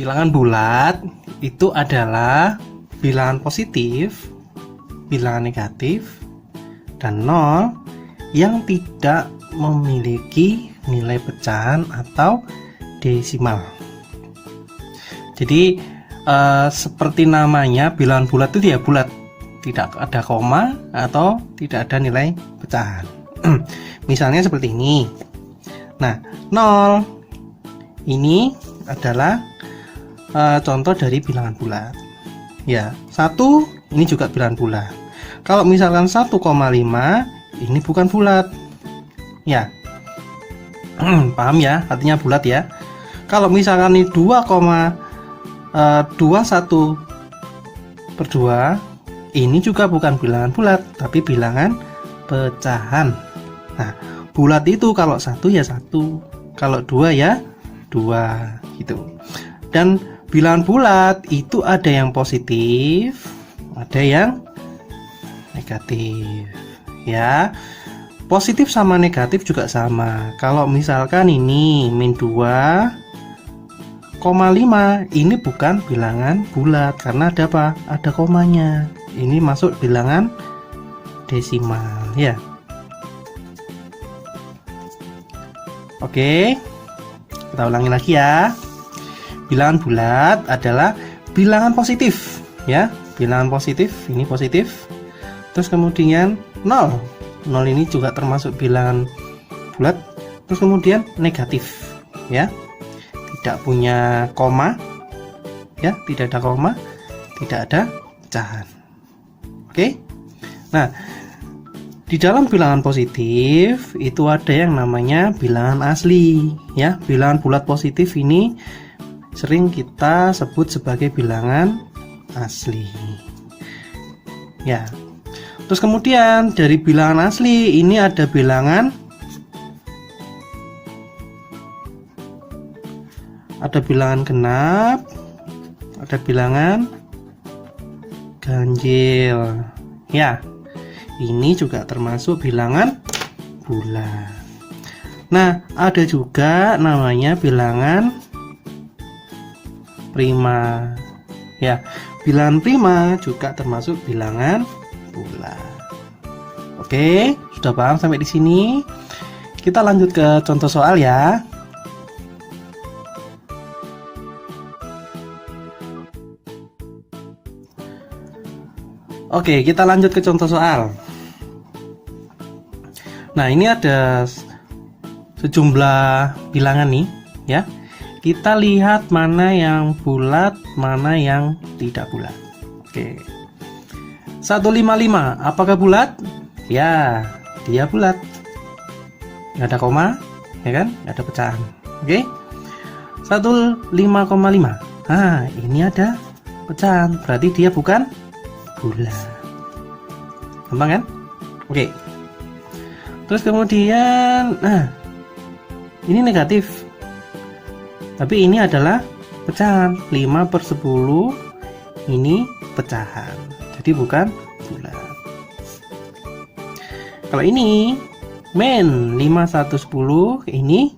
Bilangan bulat itu adalah bilangan positif, bilangan negatif, dan nol yang tidak memiliki nilai pecahan atau desimal. Jadi seperti namanya, bilangan bulat itu ya bulat, tidak ada koma atau tidak ada nilai pecahan. Misalnya seperti ini. Nah, 0 ini adalah contoh dari bilangan bulat. Ya, 1 ini juga bilangan bulat. Kalau misalkan 1,5 ini bukan bulat. Ya. Paham ya? Artinya bulat ya. Kalau misalkan ini 2,21/2 ini juga bukan bilangan bulat, tapi bilangan pecahan. Nah, bulat itu kalau 1 ya 1, kalau 2 ya 2 gitu. Dan bilangan bulat itu ada yang positif, ada yang negatif. Ya. Positif sama negatif juga sama. Kalau misalkan ini min 2,5 ini bukan bilangan bulat karena ada apa? Ada komanya. Ini masuk bilangan desimal ya. Oke, kita ulangi lagi ya. Bilangan bulat adalah bilangan positif ya. Bilangan positif, ini positif. Terus kemudian 0 ini juga termasuk bilangan bulat. Terus kemudian negatif ya, tidak punya koma ya, tidak ada koma, tidak ada pecahan. Oke. Nah, di dalam bilangan positif itu ada yang namanya bilangan asli ya. Bilangan bulat positif ini sering kita sebut sebagai bilangan asli ya. Terus kemudian dari bilangan asli ini ada bilangan genap, ada bilangan ganjil ya. Ini juga termasuk bilangan bulat. Nah, ada juga namanya bilangan prima ya. Bilangan prima juga termasuk bilangan bulat. Oke, sudah paham sampai di sini? Kita lanjut ke contoh soal ya. Oke, kita lanjut ke contoh soal. Nah, ini ada sejumlah bilangan nih ya. Kita lihat mana yang bulat, mana yang tidak bulat. Oke. 155, apakah bulat? Ya, dia bulat. Nggak ada koma, ya kan? Nggak ada pecahan. Oke. 15,5. Nah, ini ada pecahan, berarti dia bukan bulat. Gampang kan? Oke. Terus kemudian, nah, ini negatif. Tapi ini adalah pecahan. 5/10 ini pecahan. Jadi bukan bulat. Kalau ini min 5/10 ini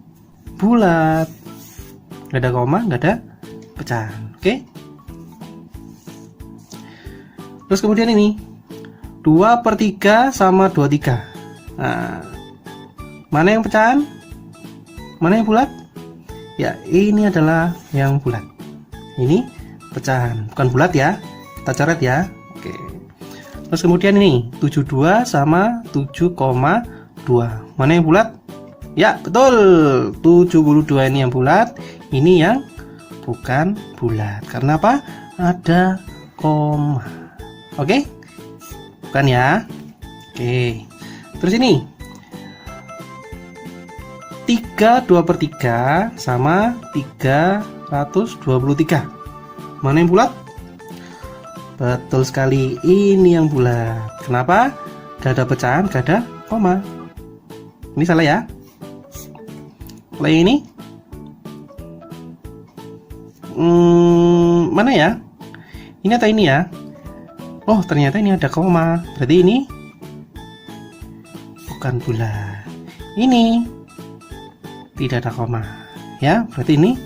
bulat. Nggak ada koma, nggak ada pecahan. Oke. Terus kemudian ini 2/3 sama 2/3. Nah, mana yang pecahan? Mana yang bulat? Ya, ini adalah yang bulat. Ini pecahan, bukan bulat ya. Kita coret ya. Oke. Terus kemudian ini 72 sama 7,2. Mana yang bulat? Ya, betul. 72 ini yang bulat, ini yang bukan bulat. Karena apa? Ada koma. Oke? Bukan ya? Oke. Terus ini 3/2/3 sama 323. Mana yang bulat? Betul sekali, ini yang bulat. Kenapa? Gak ada pecahan, gak ada koma. Ini salah ya. Kalau ini mana ya? Ini atau ini ya? Oh, ternyata ini ada koma. Berarti ini bukan bulat. Ini tidak ada koma. Ya, berarti ini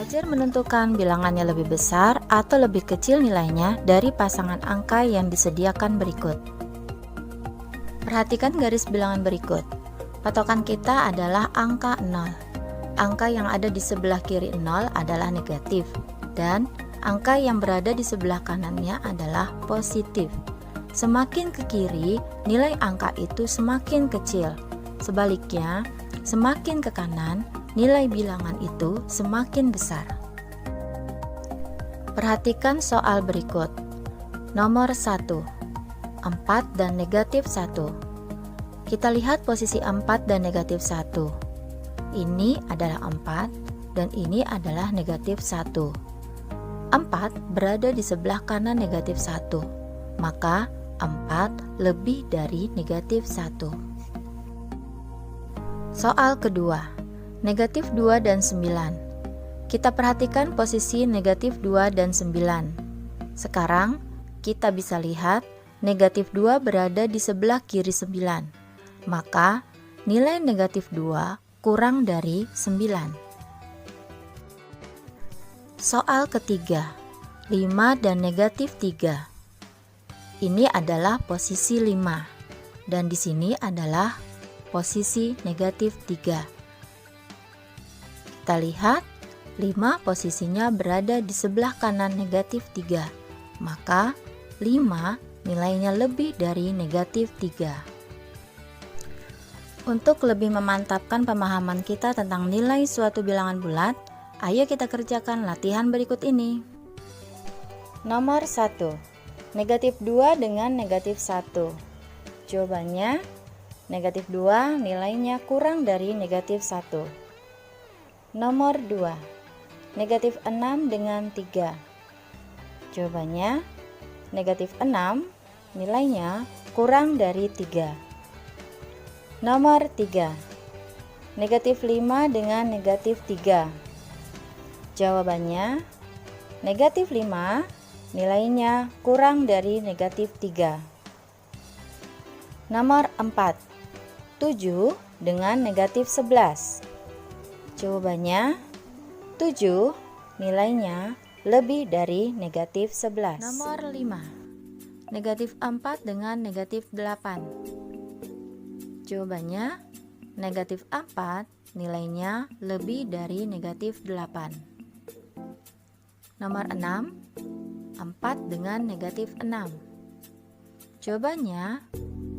Belajar menentukan bilangannya lebih besar atau lebih kecil nilainya dari pasangan angka yang disediakan berikut. Perhatikan garis bilangan berikut. Patokan kita adalah angka 0. Angka yang ada di sebelah kiri 0 adalah negatif, dan angka yang berada di sebelah kanannya adalah positif. Semakin ke kiri, nilai angka itu semakin kecil. Sebaliknya, semakin ke kanan, nilai bilangan itu semakin besar. Perhatikan soal berikut. Nomor 1. 4 dan negatif 1. Kita lihat posisi 4 dan negatif 1. Ini adalah 4 dan ini adalah negatif 1. 4 berada di sebelah kanan negatif 1. Maka 4 lebih dari negatif 1. Soal kedua. Negatif 2 dan 9. Kita perhatikan posisi negatif 2 dan 9. Sekarang kita bisa lihat negatif 2 berada di sebelah kiri 9. Maka nilai negatif 2 kurang dari 9. Soal ketiga. 5 dan negatif 3. Ini adalah posisi 5 dan di sini adalah posisi negatif 3. Kita lihat 5 posisinya berada di sebelah kanan negatif 3. Maka 5 nilainya lebih dari negatif 3. Untuk lebih memantapkan pemahaman kita tentang nilai suatu bilangan bulat, ayo kita kerjakan latihan berikut ini. Nomor 1. Negatif 2 dengan negatif 1. Jawabannya, negatif 2 nilainya kurang dari negatif 1. Nomor 2. Negatif 6 dengan 3. Jawabannya, negatif 6 nilainya kurang dari 3. Nomor 3. Negatif 5 dengan negatif 3. Jawabannya, negatif 5 nilainya kurang dari negatif 3. Nomor 4. 7 dengan negatif 11. Jawabannya, 7 nilainya lebih dari negatif 11. Nomor 5. Negatif 4 dengan negatif 8. Jawabannya, negatif 4 nilainya lebih dari negatif 8. Nomor 6. 4 dengan negatif 6. Jawabannya,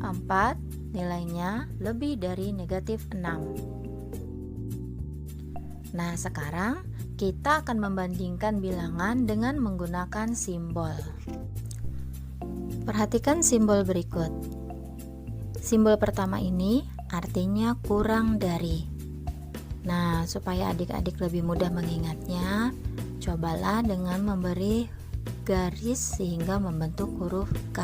4 nilainya lebih dari negatif 6. Nah, sekarang kita akan membandingkan bilangan dengan menggunakan simbol. Perhatikan simbol berikut. Simbol pertama ini artinya kurang dari. Nah, supaya adik-adik lebih mudah mengingatnya, cobalah dengan memberi garis sehingga membentuk huruf K.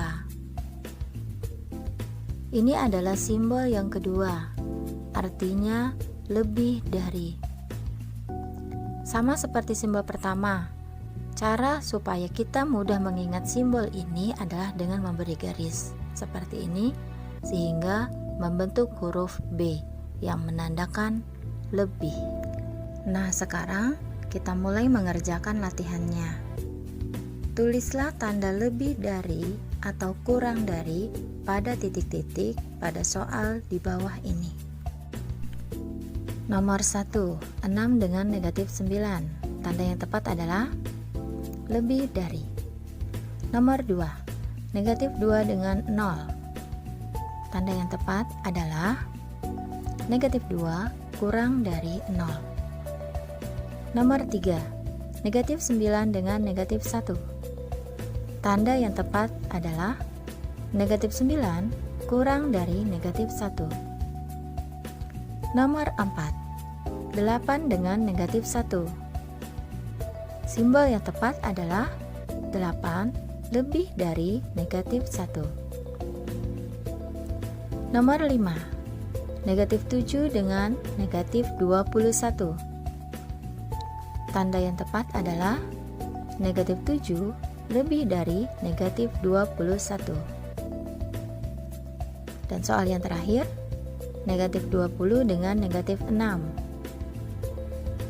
Ini adalah simbol yang kedua, artinya lebih dari. Sama seperti simbol pertama, cara supaya kita mudah mengingat simbol ini adalah dengan memberi garis seperti ini sehingga membentuk huruf B yang menandakan lebih. Nah, sekarang kita mulai mengerjakan latihannya. Tulislah tanda lebih dari atau kurang dari pada titik-titik pada soal di bawah ini. Nomor 1, 6 dengan negatif 9. Tanda yang tepat adalah lebih dari. Nomor 2, negatif 2 dengan 0. Tanda yang tepat adalah negatif 2 kurang dari 0. Nomor 3, negatif 9 dengan negatif 1. Tanda yang tepat adalah negatif 9 kurang dari negatif 1. Nomor 4, 8 dengan negatif 1. Simbol yang tepat adalah 8 lebih dari negatif 1. Nomor 5, negatif 7 dengan negatif 21. Tanda yang tepat adalah negatif 7 lebih dari negatif 21. Dan soal yang terakhir, negatif 20 dengan negatif 6.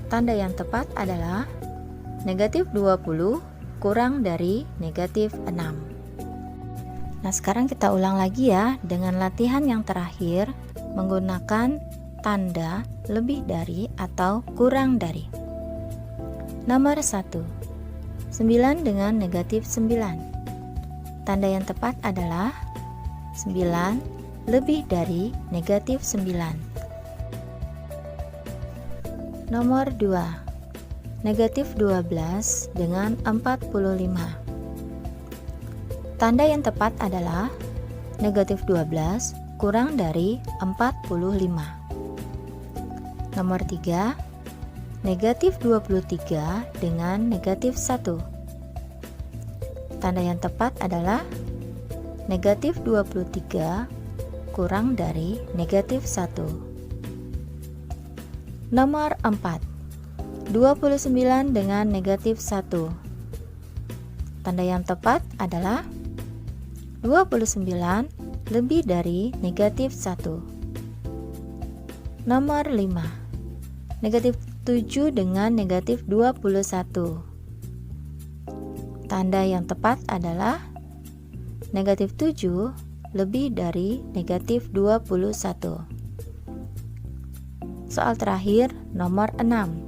Tanda yang tepat adalah negatif 20 kurang dari negatif 6. Nah, sekarang kita ulang lagi ya dengan latihan yang terakhir menggunakan tanda lebih dari atau kurang dari. Nomor 1. 9 dengan negatif 9. Tanda yang tepat adalah 9 lebih dari negatif 9. Nomor 2. Negatif 12 dengan 45. Tanda yang tepat adalah negatif 12 kurang dari 45. Nomor 3. Negatif 23 dengan negatif 1. Tanda yang tepat adalah negatif 23 kurang dari negatif 1. Nomor 4. 29 dengan negatif 1. Tanda yang tepat adalah 29 lebih dari negatif 1. Nomor 5. Negatif 7 dengan negatif 21. Tanda yang tepat adalah negatif 7 lebih dari negatif 21. Soal terakhir nomor 6.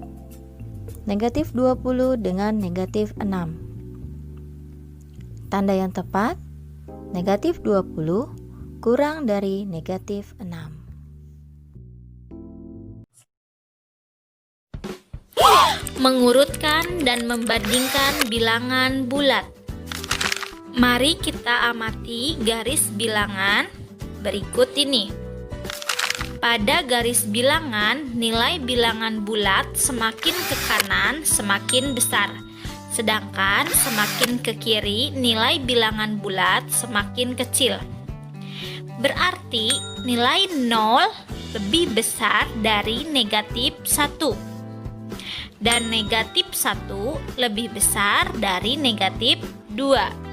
Negatif 20 dengan negatif 6. Tanda yang tepat negatif 20 kurang dari negatif 6. Mengurutkan dan membandingkan bilangan bulat. Mari kita amati garis bilangan berikut ini. Pada garis bilangan, nilai bilangan bulat semakin ke kanan semakin besar. Sedangkan semakin ke kiri, nilai bilangan bulat semakin kecil. Berarti nilai 0 lebih besar dari negatif 1. Dan negatif 1 lebih besar dari negatif 2.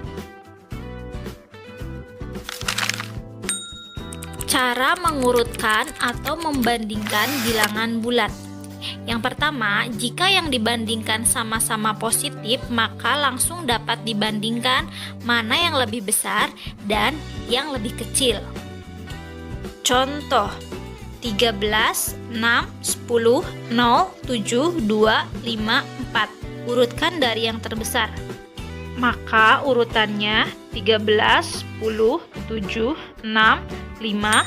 Cara mengurutkan atau membandingkan bilangan bulat. Yang pertama, jika yang dibandingkan sama-sama positif, maka langsung dapat dibandingkan mana yang lebih besar dan yang lebih kecil. Contoh 13, 6, 10, 0, 7, 2, 5, 4. Urutkan dari yang terbesar. Maka urutannya 13, 10, 7, 6, 5,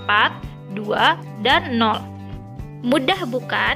4, 2, dan 0. Mudah bukan?